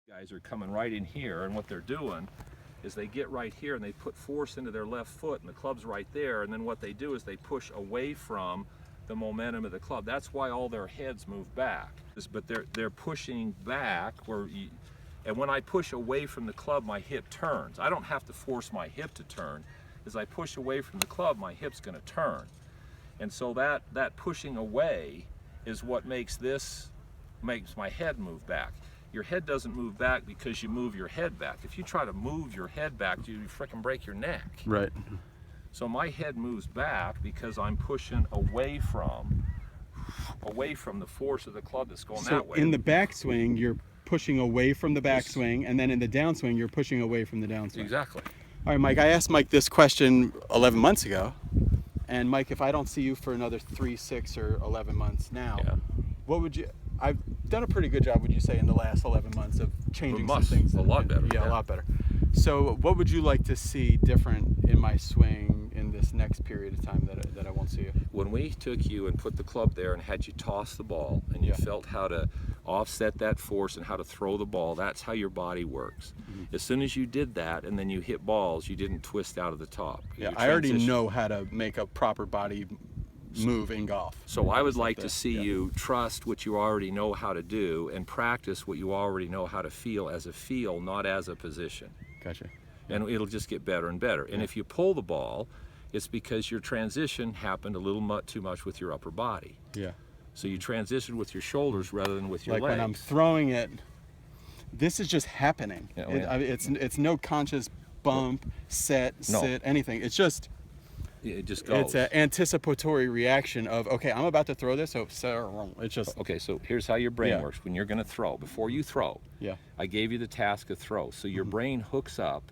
Guys are coming right in here, and what they're doing is they get right here and they put force into their left foot, and the club's right there, and then what they do is they push away from the momentum of the club. That's why all their heads move back. But they're pushing back and when I push away from the club, my hip turns. I don't have to force my hip to turn. As I push away from the club, my hip's going to turn. And so that pushing away is what makes my head move back. Your head doesn't move back because you move your head back. If you try to move your head back, you frickin' break your neck. Right. So my head moves back because I'm pushing away from the force of the club that's going that way. So in the backswing, you're pushing away from the backswing, and then in the downswing, you're pushing away from the downswing. Exactly. All right, Mike, I asked Mike this question 11 months ago. And Mike, if I don't see you for another 3, 6, or 11 months now, what would you... I've done a pretty good job, would you say, in the last 11 months of changing some things? A lot better. Yeah, a lot better. So what would you like to see different in my swing in this next period of time that I won't see you? When we took you and put the club there and had you toss the ball, and you felt how to offset that force and how to throw the ball, that's how your body works. Mm-hmm. As soon as you did that and then you hit balls, you didn't twist out of the top. Yeah, I already know how to make a proper body move in golf. So I would like to see you trust what you already know how to do and practice what you already know how to feel as a feel, not as a position. Gotcha. And it'll just get better and better. And if you pull the ball, it's because your transition happened a little too much with your upper body. Yeah. So you transitioned with your shoulders rather than with your legs. Like when I'm throwing it, this is just happening. Yeah, it's no conscious bump, sit, anything. It's just... It just goes. It's an anticipatory reaction of, okay, I'm about to throw this, so it's just... Okay, so here's how your brain works. When you're going to throw, before you throw, I gave you the task of throw. So your brain hooks up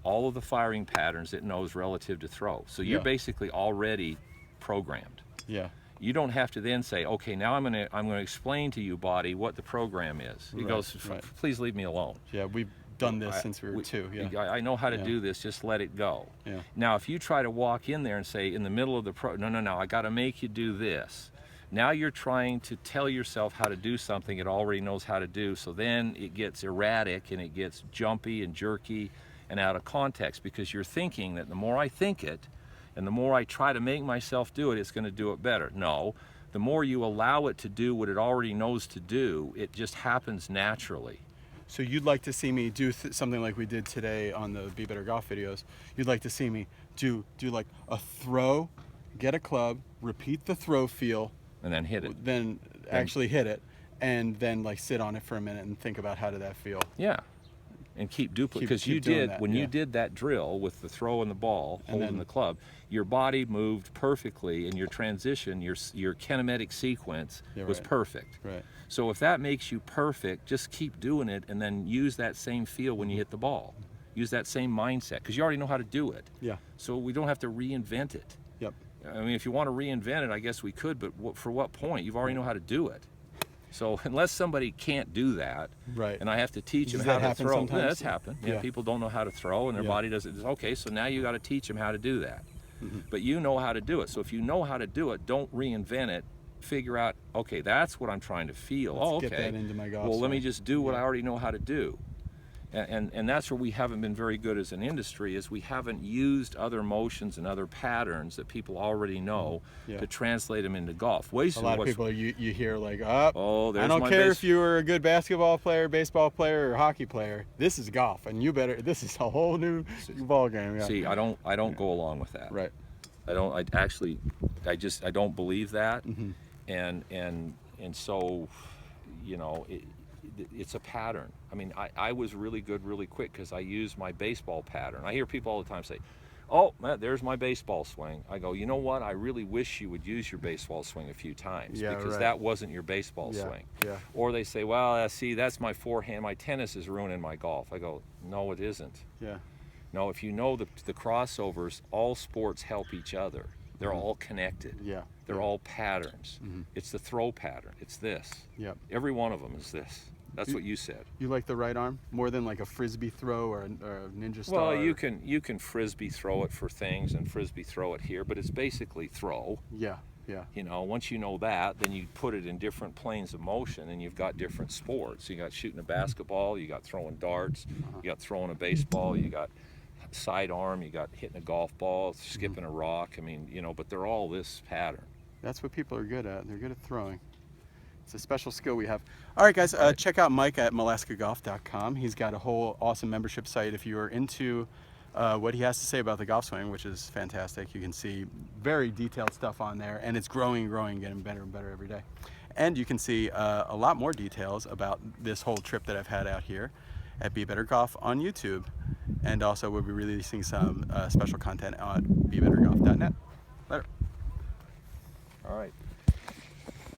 all of the firing patterns it knows relative to throw. So you're basically already programmed. Yeah. You don't have to then say, okay, now I'm going to explain to you, body, what the program is. It goes, please leave me alone. Yeah, we've done this since we were 2. Yeah. I know how to do this, just let it go. Yeah. Now, if you try to walk in there and say, in the middle of the no, I got to make you do this. Now you're trying to tell yourself how to do something it already knows how to do, so then it gets erratic and it gets jumpy and jerky and out of context because you're thinking that the more I think it and the more I try to make myself do it, it's going to do it better. No, the more you allow it to do what it already knows to do, it just happens naturally. So you'd like to see me do something like we did today on the Be Better Golf videos. You'd like to see me do like a throw, get a club, repeat the throw feel, and then hit it. Then actually hit it, and then like sit on it for a minute and think about how did that feel. Yeah, and keep duplicating. Because you did when you did that drill with the throw and the ball, holding the club, your body moved perfectly, and your transition, your kinematic sequence was perfect. Right. So if that makes you perfect, just keep doing it, and then use that same feel when you hit the ball. Use that same mindset, because you already know how to do it. Yeah. So we don't have to reinvent it. Yep. I mean, if you want to reinvent it, I guess we could, but for what point? You've already know how to do it. So unless somebody can't do that, and I have to teach them how to throw, that's happened. Yeah, people don't know how to throw, and their body doesn't. Okay, so now you got to teach them how to do that. But you know how to do it. So if you know how to do it, don't reinvent it. Figure out, okay, that's what I'm trying to feel. Let's get that into my golf well, let me just do what I already know how to do. And that's where we haven't been very good as an industry, is we haven't used other motions and other patterns that people already know to translate them into golf. A lot of people you hear like, I there's don't care if you were a good basketball player, baseball player, or hockey player. This is golf, and this is a whole new ball game. Yeah. See, I don't go along with that. Right. I don't believe that. And so, you know, it's a pattern. I mean, I was really good really quick because I used my baseball pattern. I hear people all the time say, oh, man, there's my baseball swing. I go, you know what? I really wish you would use your baseball swing a few times because that wasn't your baseball swing. Yeah. Or they say, well, see, that's my forehand. My tennis is ruining my golf. I go, no, it isn't. Yeah. No, if you know the crossovers, all sports help each other. They're all connected. Yeah. They're all patterns. It's the throw pattern. It's this. Yep. Every one of them is this. That's what you said. You like the right arm more than like a frisbee throw or a ninja star? Well, you can frisbee throw it for things and frisbee throw it here, but it's basically throw. Yeah. Yeah. You know, once you know that, then you put it in different planes of motion, and you've got different sports. You got shooting a basketball, you got throwing darts, you got throwing a baseball, you got sidearm, you got hitting a golf ball, skipping a rock. I mean, you know, but they're all this pattern. That's what people are good at. They're good at throwing. It's a special skill we have. All right, guys, Right. check out Mike at malaskagolf.com. He's got a whole awesome membership site if you are into what he has to say about the golf swing, which is fantastic. You can see very detailed stuff on there, and it's growing and growing, getting better and better every day. And you can see a lot more details about this whole trip that I've had out here at Be Better Golf on YouTube. And also we'll be releasing some special content on BeBetterGolf.net. Later. All right.